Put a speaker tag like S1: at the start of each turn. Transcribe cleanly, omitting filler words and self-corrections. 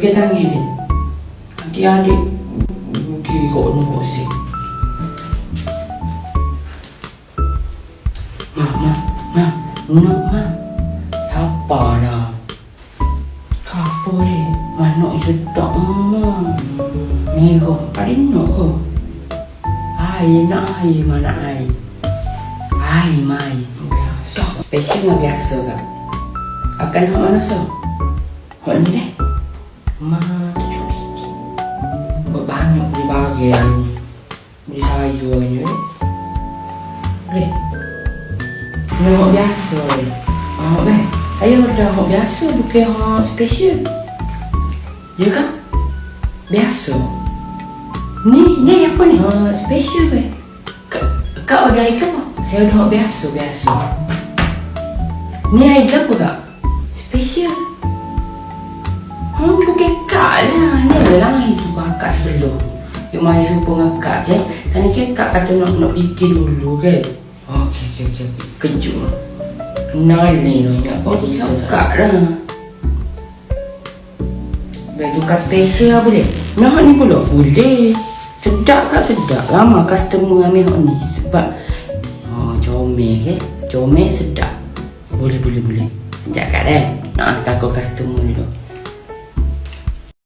S1: Cái thằng gì thì dia adik kiri kau nombor si. Ma, siapa dah? Kapo ni? Mana sedap ma? Ni kau, ada nak kau? Ai nak ai mana ai? Ai mai. Spesial nggak biasa kan? Akan hak mana so? Hak ni deh. Ma banyak beli bagian beli sayurnya boleh ni hak biasa boleh saya dah hak biasa bukan hak special ya kan biasa ni apa ni special be kau ada ikan apa saya dah hak biasa ni ikan apa kak special bukan kak lah. Ni lah itu kakak sebelum. Yang mai serupa dengan kak je. Sana kan kak kata nak fikir dulu ke. Okey. Kejut. Kenal ni lah ingat kau ni kak lah. Baik tukar special boleh? Nak ni pula? Boleh. Sedap kak sedap. Lama customer ambil hak ni. Sebab comel ke. Comel sedap. Boleh. Sekejap kak dah. Nak hantar kau customer ni dulu.